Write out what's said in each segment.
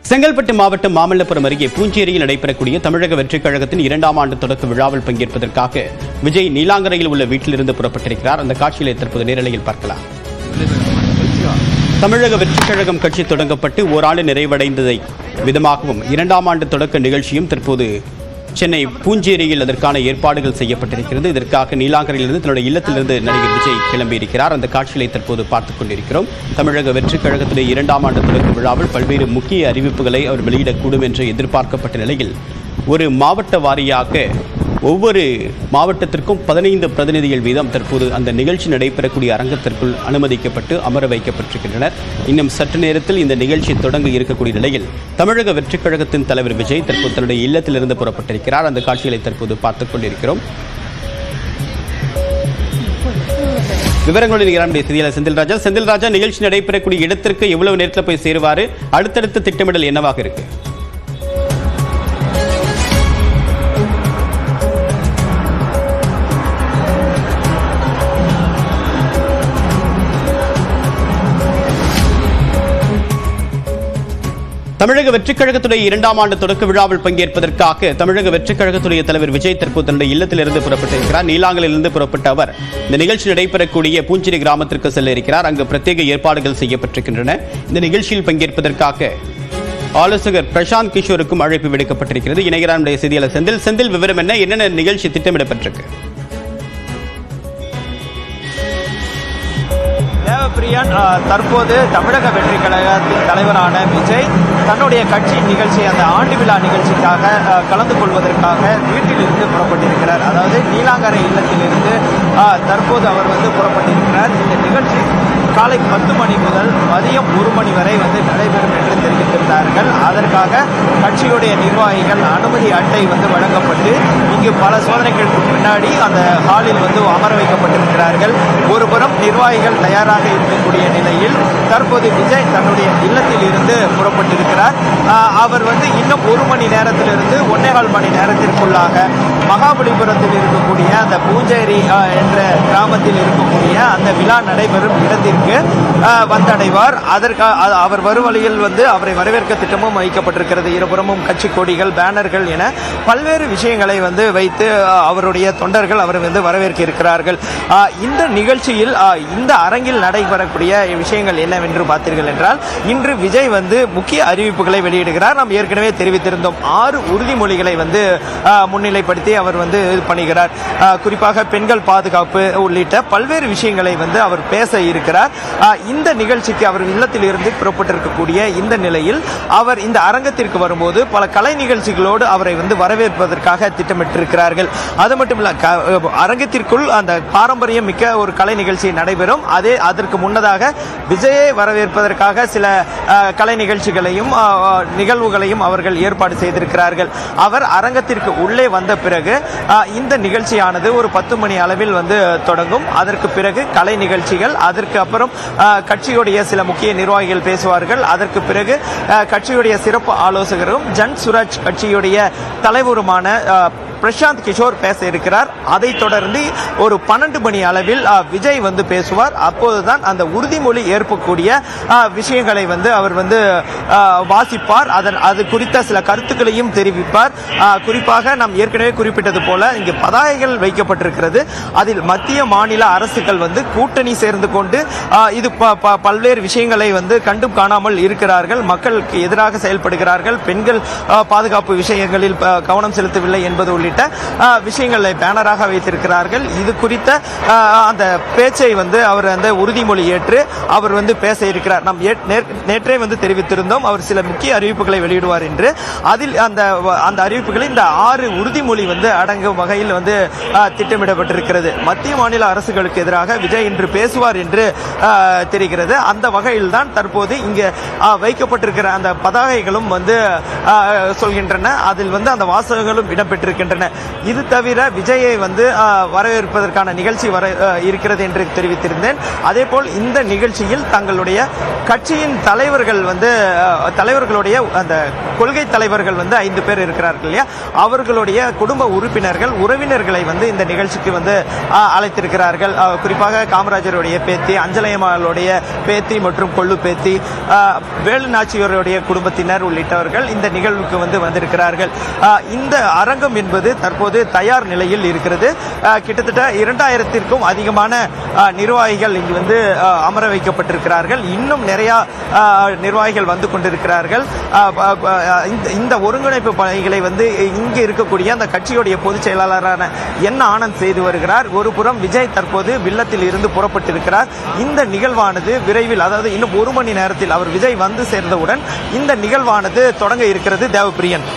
செங்கல்பட்டு மாவட்டம் மாமல்லபுரம் அருகே பூஞ்சேரியில் நடைபெறக்கூடிய தமிழக வெற்றிக் கழகத்தின் 2ஆம் ஆண்டு தொடக்க விழாவில் பங்கேற்பதற்காக விஜய் நீலாங்கரையில் உள்ள வீட்டிலிருந்து புறப்பட்டிருக்கிறார். அந்த காட்சிகளை தற்போது நேரலையில் பார்க்கலாம். தமிழக வெற்றிக் கழகம் கட்சி தொடங்கப்பட்டு ஓராண்டு நிறைவடைந்ததை விதமாகவும் 2ஆம் ஆண்டு தொடக்க நிகழ்ச்சியும் தற்போது சென்னை பூஞ்சேரியில் அதற்கான ஏற்பாடுகள் செய்யப்பட்டிருக்கிறது. இதற்காக நீலாங்கரையிலிருந்து தன்னுடைய இல்லத்திலிருந்து நடிகர் விஜய் கிளம்பியிருக்கிறார். அந்த காட்சிகளை தற்போது பார்த்துக் கொண்டிருக்கிறோம். தமிழக வெற்றிக் கழகத்துடைய 2ஆம் ஆண்டு தொடக்க விழாவில் பல்வேறு முக்கிய அறிவிப்புகளை அவர் வெளியிடக்கூடும் என்று எதிர்பார்க்கப்பட்ட நிலையில் ஒரு மாவட்ட வாரியாக ஒவ்வொரு மாவட்டத்திற்கும் 15 பிரதிநிதிகள் வீதம் தற்போது அந்த நிகழ்ச்சி நடைபெறக்கூடிய அரங்கத்திற்குள் அனுமதிக்கப்பட்டு அமர வைக்கப்பட்டிருக்கின்றனர். இன்னும் சற்று நேரத்தில் இந்த நிகழ்ச்சி தொடங்க இருக்கக்கூடிய நிலையில் தமிழக வெற்றிக் கழகத்தின் தலைவர் விஜய் தற்போது தன்னுடைய இல்லத்திலிருந்து புறப்பட்டிருக்கிறார். அந்த காட்சிகளை தற்போது பார்த்துக் கொண்டிருக்கிறோம். விவரங்களுடன் நம்முடைய செய்தியாளர் செந்தில்ராஜா நிகழ்ச்சி நடைபெறக்கூடிய இடத்திற்கு எவ்வளவு நேரத்தில் போய் சேருவாரு? அடுத்தடுத்த திட்டமிடல் என்னவாக இருக்கு? தமிழக வெற்றிக் கழகத்துடைய 2ஆம் ஆண்டு தொடக்க விழாவில் பங்கேற்பதற்காக தமிழக வெற்றிக் கழகத்துடைய தலைவர் விஜய் தற்போது தன்னுடைய இல்லத்திலிருந்து புறப்பட்டிருக்கிறார். நீலாங்கலிலிருந்து புறப்பட்ட அவர் இந்த நிகழ்ச்சி நடைபெறக்கூடிய பூஞ்சேரி கிராமத்திற்கு செல்ல இருக்கிறார். அங்கு பிரத்யேக ஏற்பாடுகள் செய்யப்பட்டிருக்கின்றன. இந்த நிகழ்ச்சியில் பங்கேற்பதற்காக ஆலோசகர் பிரசாந்த் கிஷோருக்கும் அழைப்பு விடுக்கப்பட்டிருக்கிறது. இணைகிறார் செய்தியாளர் செந்தில். விவரம் என்னென்ன நிகழ்ச்சி திட்டமிடப்பட்டிருக்கு? பிரியன், தற்போது தமிழக வெற்றி கழகத்தின் தலைவரான விஜய் தன்னுடைய கட்சி நிகழ்ச்சி, அந்த ஆண்டு விழா நிகழ்ச்சிக்காக கலந்து கொள்வதற்காக வீட்டிலிருந்து புறப்பட்டிருக்கிறார். அதாவது நீலாங்கரை இல்லத்திலிருந்து தற்போது அவர் புறப்பட்டிருக்கிறார். இந்த நிகழ்ச்சி காலை 10 மணி முதல் மதியம் 1 மணி வரை நடைபெறும் என்று தெரிவித்திருந்தார்கள். அதற்காக கட்சியுடைய நிர்வாகிகள் அனுமதி அட்டை வழங்கப்பட்டு இங்கு பல சோதனைகளுக்கு பின்னாடி அந்த ஹாலில் அமர வைக்கப்பட்டிருக்கிறார்கள். ஒருபுறம் நிர்வாகிகள் தயாராக இருக்கக்கூடிய நிலையில் தற்போது விஜய் தன்னுடைய இல்லத்தில் இருந்து புறப்பட்டிருக்கிறார். அவர் இன்னும் 1 மணி நேரத்திலிருந்து 1.25 மணி நேரத்திற்குள்ளாக மகாபலிபுரத்தில் இருக்கக்கூடிய அந்த பூஞ்சேரி என்ற கிராமத்தில் இருக்கக்கூடிய அந்த விழா நடைபெறும் இடத்திற்கு வந்தடைவார். அவர் வரும் வழியில் அவரை வரவேற்க திட்டமும் வைக்கப்பட்டிருக்கிறது. இருபுறமும் கட்சி கொடிகள், பேனர்கள் என பல்வேறு விஷயங்களை வைத்து அவருடைய தொண்டர்கள் அவரை வரவேற்க இருக்கிறார்கள். இந்த நிகழ்ச்சியில் இந்த அரங்கில் நடைபெறக்கூடிய விஷயங்கள் என்னவென்று பார்த்தீர்கள் என்றால், இன்று விஜய் முக்கிய அறிவிப்புகளை வெளியிடுகிறார். நாம் ஏற்கனவே தெரிவித்திருந்தோம். 6 உறுதிமொழிகளை முன்னிலைப்படுத்தி அவர் பணிகிறார். குறிப்பாக பெண்கள் பாதுகாப்பு உள்ளிட்ட பல்வேறு விஷயங்களை அவர் பேச இருக்கிறார். இந்த நிகழ்ச்சிக்கு அவர் இல்லத்தில் இருந்து புறப்பட்டிருக்கக்கூடிய இந்த நிலையில் அவர் இந்த அரங்கத்திற்கு வரும்போது பல கலை நிகழ்ச்சிகளோடு அவரை வரவேற்பதற்காக திட்டமிட்டிருக்கிறார்கள். அது மட்டுமல்ல, அரங்கத்திற்குள் அந்த பாரம்பரியம் மிக்க ஒரு கலை நிகழ்ச்சி நடைபெறும். அதற்கு முன்னதாக விஜயை வரவேற்பதற்காக சில கலை நிகழ்ச்சிகளையும் நிகழ்வுகளையும் அவர்கள் ஏற்பாடு செய்திருக்கிறார்கள். அவர் அரங்கத்திற்கு உள்ளே வந்த பிறகு இந்த நிகழ்ச்சியானது ஒரு 10 மணி அளவில் தொடங்கும். அதற்கு பிறகு கலை நிகழ்ச்சிகள், அதற்கு அப்புறம் கட்சியுடைய சில முக்கிய நிர்வாகிகள் பேசுவார்கள். அதற்கு பிறகு கட்சியுடைய சிறப்பு ஆலோசகரும் ஜன் சுராஜ் கட்சியுடைய தலைவருமான பிரசாந்த் கிஷோர் பேச இருக்கிறார். அதைத் தொடர்ந்து ஒரு 12 மணி அளவில் விஜய் பேசுவார். அப்போதுதான் அந்த உறுதிமொழி ஏற்பக்கூடிய விஷயங்களை அவர் வாசிப்பார். அது குறித்த சில கருத்துக்களையும் தெரிவிப்பார். குறிப்பாக நாம் ஏற்கனவே குறிப்பிட்டது போல இங்கு பதாகைகள் வைக்கப்பட்டிருக்கிறது. அதில் மத்திய மாநில அரசுகள் கூட்டணி சேர்ந்து கொண்டு இது பல்வேறு விஷயங்களை கண்டும் காணாமல் இருக்கிறார்கள். மக்களுக்கு எதிராக செயல்படுகிறார்கள். பெண்கள் பாதுகாப்பு விஷயங்களில் கவனம் செலுத்தவில்லை என்பது உள்ளிட்ட விஷயங்களை பேனராக வைத்திருக்கிறார்கள். இது குறித்த அந்த பேச்சை அவர் அந்த உறுதிமொழி ஏற்று அவர் பேச இருக்கிறார். நாம் நேற்றே தெரிவித்திருந்தோம் அவர் சில முக்கிய அறிவிப்புகளை வெளியிடுவார் என்று. அதில் அந்த அறிவிப்புகளை இந்த 6 உறுதிமொழி அடங்கும் வகையில் திட்டமிடப்பட்டிருக்கிறது. மத்திய மாநில அரசுகளுக்கு எதிராக விஜய் இன்று பேசுவார் என்று தெரிகிறது. அந்த வகையில் தான் தற்போது இங்கே வைக்கப்பட்டிருக்கிற அந்த பதாகைகளும் சொல்கின்றன. அதில் அந்த வாசகங்களும் இடம்பெற்றிருக்கின்றன. வருகின்றன. இது தவிர விஜயை வந்து வரவேற்பதற்கான நிகழ்ச்சி இருக்கிறது என்று தெரிவித்திருந்தேன். அதேபோல் இந்த நிகழ்ச்சியில் தங்களுடைய கட்சியின் தலைவர்கள் வந்து தலைவர்களுடைய அந்த கொள்கை தலைவர்கள் வந்து 5 பேர் இருக்கிறார்கள் இல்லையா, அவர்களுடைய குடும்ப உறுப்பினர்கள் உறவினர்களை வந்து இந்த நிகழ்ச்சிக்கு வந்து அழைத்திருக்கிறார்கள். குறிப்பாக காமராஜருடைய பேத்தி, அஞ்சலையம்மாளுடைய பேத்தி மற்றும் கொள்ளு பேத்தி, வேலு நாச்சியாருடைய குடும்பத்தினர் உள்ளிட்டவர்கள் இந்த நிகழ்வுக்கு வந்து வந்திருக்கிறார்கள். இந்த அரங்கம் என்பது தற்போது தயார் நிலையில் இருக்கிறது. கிட்டத்தட்ட 2000த்திற்கும் அதிகமான நிர்வாகிகள் இங்கு வந்து அமர வைக்கப்பட்டிருக்கிறார்கள். இன்னும் நிறைய நிர்வாகிகள் வந்து கொண்டிருக்கிறார்கள். இந்த ஒருங்கிணைப்பு பணிகளை வந்து இங்கு இருக்கக்கூடிய அந்த கட்சியுடைய பொதுச் செயலாளரான என் ஆனந்த் செய்து வருகிறார். ஒரு புறம் விஜய் தற்போது வில்லத்தில் இருந்து புறப்பட்டிருக்கிறார். இந்த நிகழ்வானது விரைவில், அதாவது இன்னும் 1 மணி நேரத்தில் அவர் விஜய் வந்து சேர்ந்தவுடன் இந்த நிகழ்வானது தொடங்க இருக்கிறது. தேவப்பிரியன்,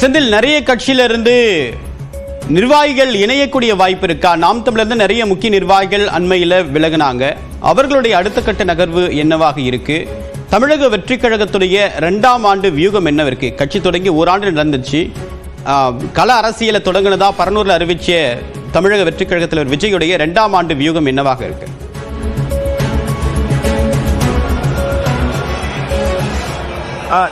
செந்தில், நிறைய கட்சியிலிருந்து நிர்வாகிகள் இணையக்கூடிய வாய்ப்பு இருக்கா? நாம் தமிழர் நிறைய முக்கிய நிர்வாகிகள் அண்மையில் விலகினாங்க. அவர்களுடைய அடுத்த கட்ட நகர்வு என்னவாக இருக்கு? தமிழக வெற்றி கழகத்துடைய 2ஆம் ஆண்டு வியூகம் என்ன இருக்கு? கட்சி தொடங்கி 1 ஆண்டு நடந்துச்சு. கள அரசியலை தொடங்கினதா பரனூரில் அறிவிச்ச தமிழக வெற்றி கழக தலைவர் விஜயுடைய 2ஆம் ஆண்டு வியூகம் என்னவாக இருக்கு?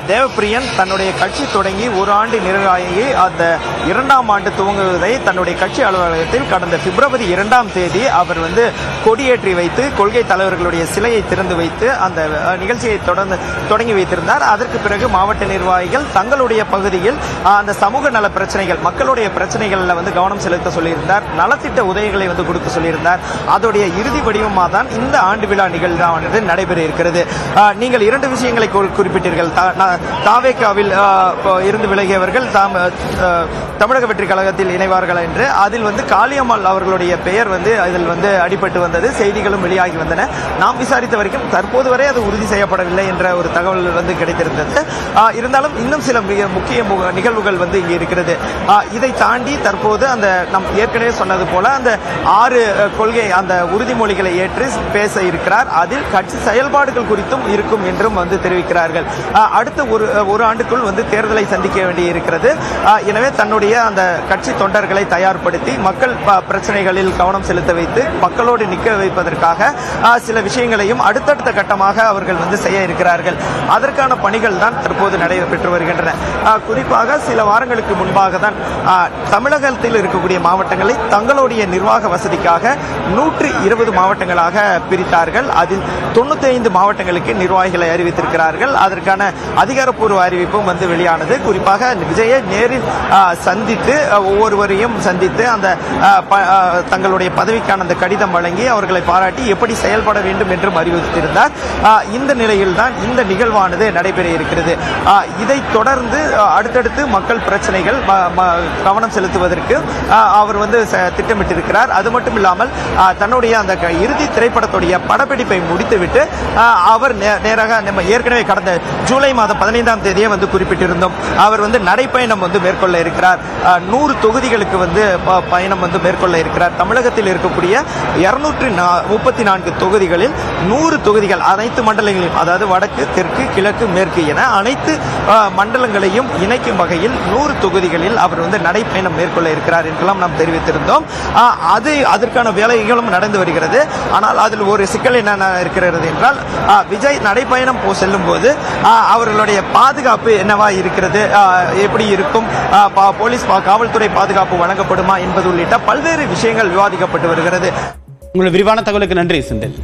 தேவப்பிரியன் தன்னுடைய கட்சி தொடங்கி 1 ஆண்டு நிறைவாகி அந்த 2ஆம் ஆண்டு துவங்குவதை தன்னுடைய கட்சி அலுவலகத்தில் கடந்த பிப்ரவரி 2ஆம் தேதி அவர் வந்து கொடியேற்றி வைத்து கொள்கை தலைவர்களுடைய சிலையை திறந்து வைத்து அந்த நிகழ்ச்சியை தொடங்கி வைத்திருந்தார். அதற்கு பிறகு மாவட்ட நிர்வாகிகள் தங்களுடைய பகுதியில் அந்த சமூக நல பிரச்சனைகள், மக்களுடைய பிரச்சனைகளில் வந்து கவனம் செலுத்த சொல்லியிருந்தார். நலத்திட்ட உதவிகளை வந்து கொடுக்க சொல்லியிருந்தார். அதோடைய இறுதி வடிவமாக தான் இந்த ஆண்டு விழா நிகழ்வானது நடைபெற இருக்கிறது. நீங்கள் 2 விஷயங்களை குறிப்பிட்டீர்கள். தாவேக்காவில் இருந்து விலகியவர்கள் தமிழக வெற்றி கழகத்தில் இணைவார்கள் என்று. அதில் வந்து காளியம்மாள் அவர்களுடைய பெயர் வந்து அதில் வந்து அடிபட்டு வந்தது. செய்திகளும் வெளியாகி வந்தன. நாம் விசாரித்த வரைக்கும் தற்போது வரை அது உறுதி செய்யப்படவில்லை என்ற ஒரு தகவல் வந்து கிடைத்திருந்தது. இருந்தாலும் இன்னும் சில முக்கிய நிகழ்வுகள் வந்து இங்கே இருக்கிறது. இதை தாண்டி தற்போது அந்த நம் ஏற்கனவே சொன்னது போல அந்த 6 கொள்கை அந்த உறுதிமொழிகளை ஏற்று பேச இருக்கிறார். அதில் கட்சி செயல்பாடுகள் குறித்தும் இருக்கும் என்றும் வந்து தெரிவிக்கிறார்கள். அடுத்த ஒரு ஆண்டுக்குள் வந்து தேர்தலை சந்திக்க வேண்டி இருக்கிறது. எனவே தன்னுடைய அந்த கட்சி தொண்டர்களை தயார்படுத்தி மக்கள் பிரச்சனைகளில் கவனம் செலுத்த வைத்து மக்களோடு நிற்க வைப்பதற்காக சில விஷயங்களையும் அடுத்தடுத்த கட்டமாக அவர்கள் வந்து செய்ய இருக்கிறார்கள். அதற்கான பணிகள் தான் தற்போது நடைபெற்று வருகின்றன. குறிப்பாக சில வாரங்களுக்கு முன்பாக தான் தமிழகத்தில் இருக்கக்கூடிய மாவட்டங்களை தங்களுடைய நிர்வாக வசதிக்காக 120 மாவட்டங்களாக பிரித்தார்கள். அதில் 95 மாவட்டங்களுக்கு நிர்வாகிகளை அறிவித்திருக்கிறார்கள். அதற்கான அதிகாரப்பூர்வ அறிவிப்பும் வந்து வெளியானது. குறிப்பாக விஜயை நேரில் சந்தித்து ஒவ்வொருவரையும் சந்தித்து அந்த தங்களுடைய பதவிக்கான அந்த கடிதம் வழங்கி அவர்களை பாராட்டி எப்படி செயல்பட வேண்டும் என்றும் அறிவித்திருந்தார். இந்த நிலையில் தான் இந்த நிகழ்வானது நடைபெற இருக்கிறது. இதைத் தொடர்ந்து அடுத்தடுத்து மக்கள் பிரச்சனைகள் கவனம் செலுத்துவதற்கு அவர் வந்து திட்டமிட்டிருக்கிறார். அது மட்டும் இல்லாமல் தன்னுடைய அந்த இறுதி திரைப்படத்துடைய படப்பிடிப்பை முடித்துவிட்டு அவர் நேராக நம்ம ஏற்கனவே கடந்த ஜூலை மாதம் 15ஆம் தேதியே வந்து குறிப்பிட்டிருந்தோம். அவர் வந்து நடைப்பயணம் வந்து மேற்கொள்ள இருக்கிறார். 100 தொகுதிகளுக்கு வந்து பயணம் வந்து மேற்கொள்ள இருக்கிறார். தமிழகத்தில் இருக்கக்கூடிய 234 தொகுதிகளில் 100 தொகுதிகள் அனைத்து மண்டலங்களையும், அதாவது வடக்கு, தெற்கு, கிழக்கு, மேற்கு என அனைத்து மண்டலங்களையும் இணைக்கும் வகையில் 100 தொகுதிகளில் அவர் வந்து நடைப்பயணம் மேற்கொள்ள இருக்கிறார் என்றெல்லாம் நாம் தெரிவித்திருந்தோம். அதற்கான வேலைகளும் நடந்து வருகிறது. ஆனால் அதில் ஒரு சிக்கல் என்ன இருக்கிறது என்றால், விஜய் நடைப்பயணம் செல்லும் போது அவர்களுடைய பாதுகாப்பு என்னவா இருக்கிறது, எப்படி இருக்கும், போலீஸ் காவல்துறை பாதுகாப்பு வழங்கப்படுமா என்பது உள்ளிட்ட பல்வேறு விஷயங்கள் விவாதிக்கப்பட்டு வருகிறது. உங்கள் விரிவான தகவலுக்கு நன்றி செந்தில்.